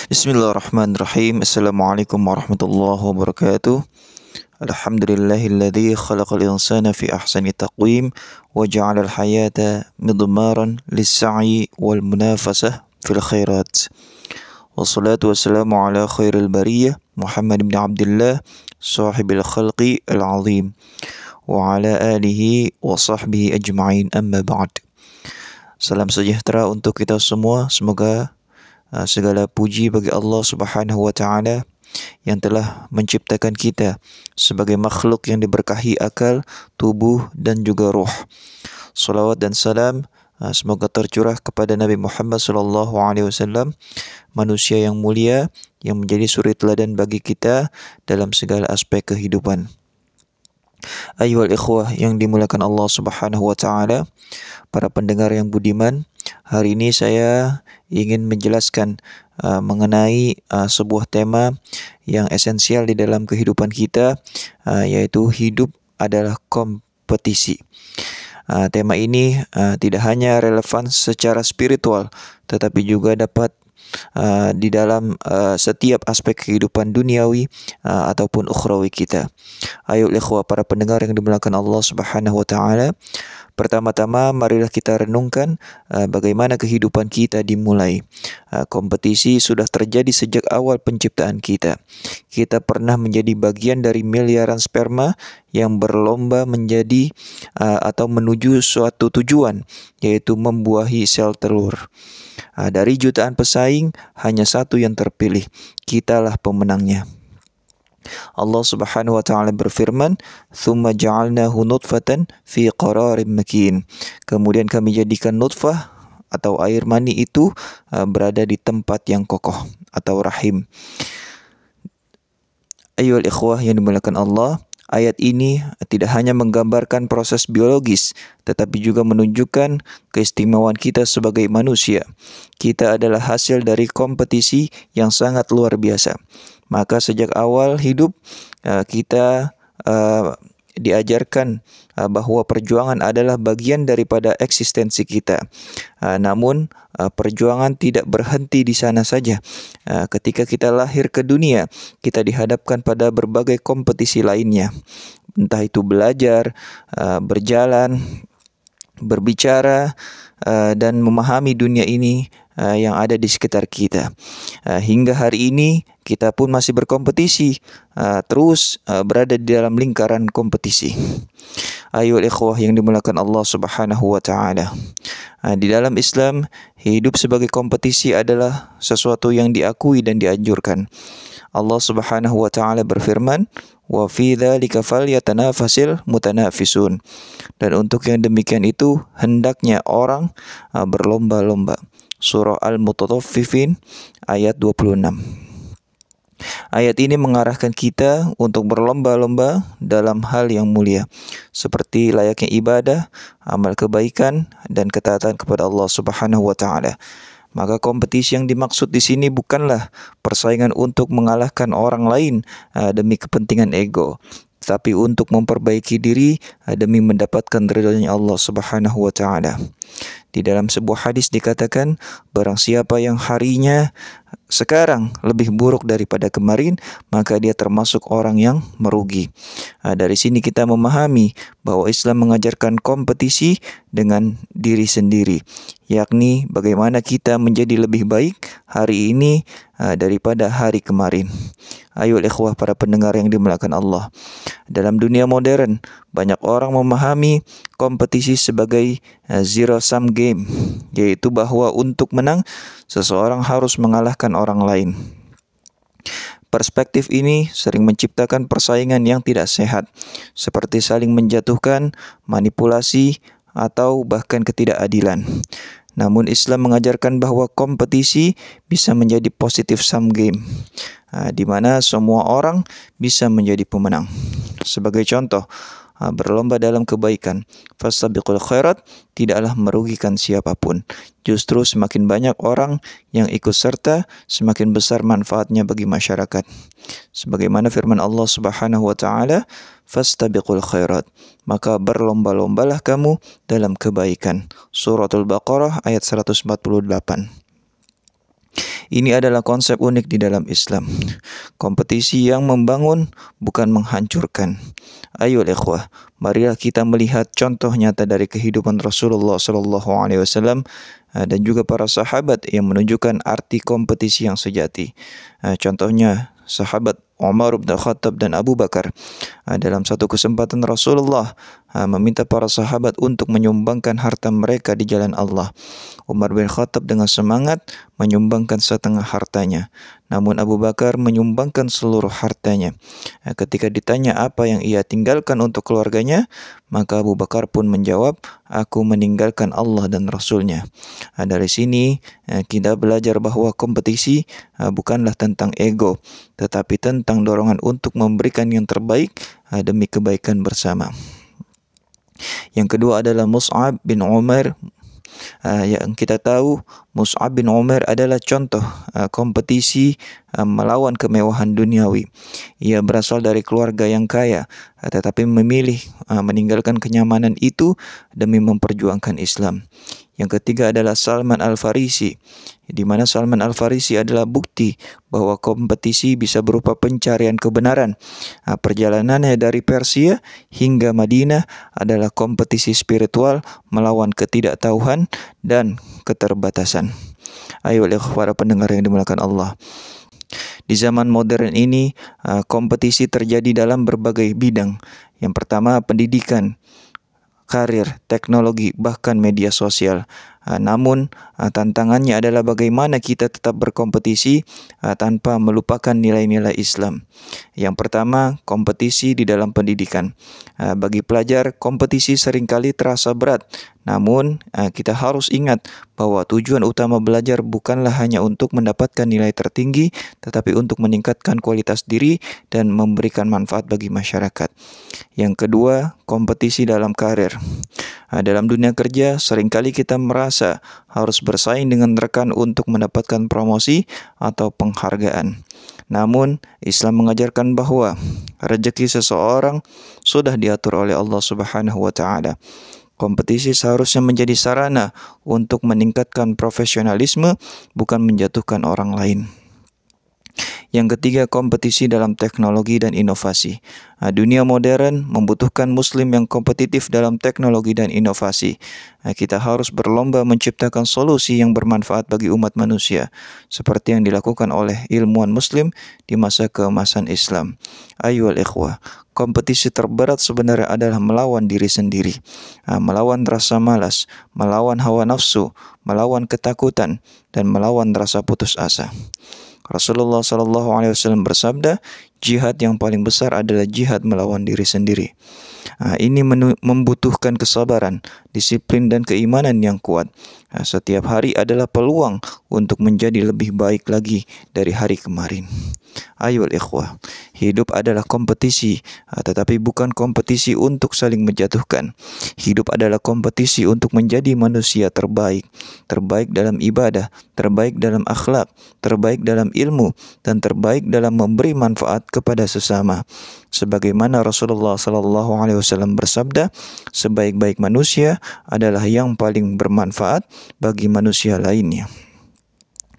Bismillahirrahmanirrahim. Assalamualaikum warahmatullahi wabarakatuh. Alhamdulillahilladzi khalaqal insana fi ahsani taqwim wa ja'alal hayata midmaran lis-sa'i wal munafasah fil khairat. Wassalatu wassalamu ala khairil bariyah Muhammad bin Abdullah sahibil khalqi al-azim wa ala alihi wa sahbihi ajma'in, amma ba'd. Salam sejahtera untuk kita semua. Semoga segala puji bagi Allah Subhanahu wa taala yang telah menciptakan kita sebagai makhluk yang diberkahi akal, tubuh dan juga ruh. Salawat dan salam semoga tercurah kepada Nabi Muhammad sallallahu alaihi wasallam, manusia yang mulia yang menjadi suri teladan bagi kita dalam segala aspek kehidupan. Ayyuhal ikhwah yang dimuliakan Allah Subhanahu wa taala, para pendengar yang budiman, hari ini saya ingin menjelaskan mengenai sebuah tema yang esensial di dalam kehidupan kita, yaitu hidup adalah kompetisi. Tema ini tidak hanya relevan secara spiritual, tetapi juga dapat di dalam setiap aspek kehidupan duniawi ataupun ukhrawi kita. Ayo ikhwah para pendengar yang dimuliakan Allah Subhanahu wa taala, pertama-tama marilah kita renungkan bagaimana kehidupan kita dimulai. Kompetisi sudah terjadi sejak awal penciptaan kita. Kita pernah menjadi bagian dari miliaran sperma yang berlomba menjadi atau menuju suatu tujuan, yaitu membuahi sel telur. Dari jutaan pesaing, hanya satu yang terpilih. Kitalah pemenangnya. Allah Subhanahu wa taala berfirman, "Tsumma ja'alnahu nutfatan fi qararin makin." Kemudian kami jadikan nutfah atau air mani itu berada di tempat yang kokoh atau rahim. Ayyuhal ikhwah yang dimuliakan Allah, ayat ini tidak hanya menggambarkan proses biologis, tetapi juga menunjukkan keistimewaan kita sebagai manusia. Kita adalah hasil dari kompetisi yang sangat luar biasa. Maka sejak awal hidup kita diajarkan bahwa perjuangan adalah bagian daripada eksistensi kita. Namun perjuangan tidak berhenti di sana saja. Ketika kita lahir ke dunia, kita dihadapkan pada berbagai kompetisi lainnya. Entah itu belajar, berjalan, berbicara, dan memahami dunia ini yang ada di sekitar kita. Hingga hari ini kita pun masih berkompetisi, terus berada di dalam lingkaran kompetisi. Ayo ikhwah yang dimuliakan Allah Subhanahu wa taala. Di dalam Islam, hidup sebagai kompetisi adalah sesuatu yang diakui dan dianjurkan. Allah Subhanahu wa taala berfirman, "Wa fi dzalika falyatanafasil mutanafisun." Dan untuk yang demikian itu hendaknya orang berlomba-lomba. Surah Al-Mutaffifin ayat 26. Ayat ini mengarahkan kita untuk berlomba-lomba dalam hal yang mulia, seperti layaknya ibadah, amal kebaikan dan ketaatan kepada Allah Subhanahu wa taala. Maka kompetisi yang dimaksud di sini bukanlah persaingan untuk mengalahkan orang lain demi kepentingan ego, tapi untuk memperbaiki diri demi mendapatkan ridhonya Allah Subhanahu wa taala. Di dalam sebuah hadis dikatakan, barang siapa yang harinya sekarang lebih buruk daripada kemarin, maka dia termasuk orang yang merugi. Dari sini kita memahami bahwa Islam mengajarkan kompetisi dengan diri sendiri, yakni bagaimana kita menjadi lebih baik hari ini daripada hari kemarin. Ayo ikhwah para pendengar yang dimuliakan Allah. Dalam dunia modern, banyak orang memahami kompetisi sebagai zero sum game, yaitu bahwa untuk menang, seseorang harus mengalahkan orang lain. Perspektif ini sering menciptakan persaingan yang tidak sehat, seperti saling menjatuhkan, manipulasi, atau bahkan ketidakadilan. Namun Islam mengajarkan bahwa kompetisi bisa menjadi positive sum game, di mana semua orang bisa menjadi pemenang. Sebagai contoh, berlomba dalam kebaikan, fastabiqul khairat, tidaklah merugikan siapapun. Justru semakin banyak orang yang ikut serta, semakin besar manfaatnya bagi masyarakat. Sebagaimana firman Allah Subhanahu wa taala, fastabiqul khairat, maka berlomba-lombalah kamu dalam kebaikan. Suratul Baqarah ayat 148. Ini adalah konsep unik di dalam Islam. Kompetisi yang membangun, bukan menghancurkan. Ayo ikhwah, marilah kita melihat contoh nyata dari kehidupan Rasulullah SAW dan juga para sahabat yang menunjukkan arti kompetisi yang sejati. Contohnya sahabat Umar bin Khattab dan Abu Bakar. Dalam satu kesempatan Rasulullah meminta para sahabat untuk menyumbangkan harta mereka di jalan Allah. Umar bin Khattab dengan semangat menyumbangkan setengah hartanya. Namun Abu Bakar menyumbangkan seluruh hartanya. Ketika ditanya apa yang ia tinggalkan untuk keluarganya, maka Abu Bakar pun menjawab, "Aku meninggalkan Allah dan Rasulnya." Dari sini kita belajar bahwa kompetisi bukanlah tentang ego, tetapi tentang dorongan untuk memberikan yang terbaik demi kebaikan bersama. Yang kedua adalah Mus'ab bin Umair. Yang kita tahu Mus'ab bin Umair adalah contoh kompetisi melawan kemewahan duniawi. Ia berasal dari keluarga yang kaya, tetapi memilih meninggalkan kenyamanan itu demi memperjuangkan Islam. Yang ketiga adalah Salman Al-Farisi, di mana Salman Al-Farisi adalah bukti bahwa kompetisi bisa berupa pencarian kebenaran. Perjalanannya dari Persia hingga Madinah adalah kompetisi spiritual melawan ketidaktahuan dan keterbatasan. Ayo para pendengar yang dimuliakan Allah. Di zaman modern ini, kompetisi terjadi dalam berbagai bidang. Yang pertama, pendidikan, karir, teknologi, bahkan media sosial. Namun tantangannya adalah bagaimana kita tetap berkompetisi tanpa melupakan nilai-nilai Islam. Yang pertama, kompetisi di dalam pendidikan. Bagi pelajar, kompetisi seringkali terasa berat. Namun kita harus ingat bahwa tujuan utama belajar bukanlah hanya untuk mendapatkan nilai tertinggi, tetapi untuk meningkatkan kualitas diri dan memberikan manfaat bagi masyarakat. Yang kedua, kompetisi dalam karir. Dalam dunia kerja, seringkali kita merasa harus bersaing dengan rekan untuk mendapatkan promosi atau penghargaan. Namun, Islam mengajarkan bahwa rezeki seseorang sudah diatur oleh Allah Subhanahu wa Ta'ala. Kompetisi seharusnya menjadi sarana untuk meningkatkan profesionalisme, bukan menjatuhkan orang lain. Yang ketiga, kompetisi dalam teknologi dan inovasi. Dunia modern membutuhkan muslim yang kompetitif dalam teknologi dan inovasi. Kita harus berlomba menciptakan solusi yang bermanfaat bagi umat manusia, seperti yang dilakukan oleh ilmuwan muslim di masa keemasan Islam. Ayyuhal ikhwah, kompetisi terberat sebenarnya adalah melawan diri sendiri, melawan rasa malas, melawan hawa nafsu, melawan ketakutan, dan melawan rasa putus asa. Rasulullah SAW bersabda, jihad yang paling besar adalah jihad melawan diri sendiri. Ini membutuhkan kesabaran, disiplin, dan keimanan yang kuat. Setiap hari adalah peluang untuk menjadi lebih baik lagi dari hari kemarin. Ayo ikhwah, hidup adalah kompetisi, tetapi bukan kompetisi untuk saling menjatuhkan. Hidup adalah kompetisi untuk menjadi manusia terbaik, terbaik dalam ibadah, terbaik dalam akhlak, terbaik dalam ilmu, dan terbaik dalam memberi manfaat kepada sesama. Sebagaimana Rasulullah SAW bersabda, sebaik-baik manusia adalah yang paling bermanfaat bagi manusia lainnya.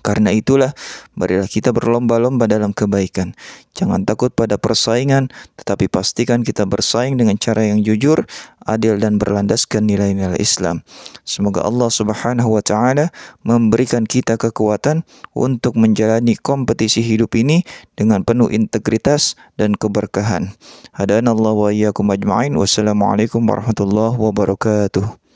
Karena itulah, marilah kita berlomba-lomba dalam kebaikan. Jangan takut pada persaingan, tetapi pastikan kita bersaing dengan cara yang jujur, adil, dan berlandaskan nilai-nilai Islam. Semoga Allah Subhanahu wa Ta'ala memberikan kita kekuatan untuk menjalani kompetisi hidup ini dengan penuh integritas dan keberkahan. Hadanallahu wa iyyakum ajma'in. Wassalamualaikum warahmatullahi wabarakatuh.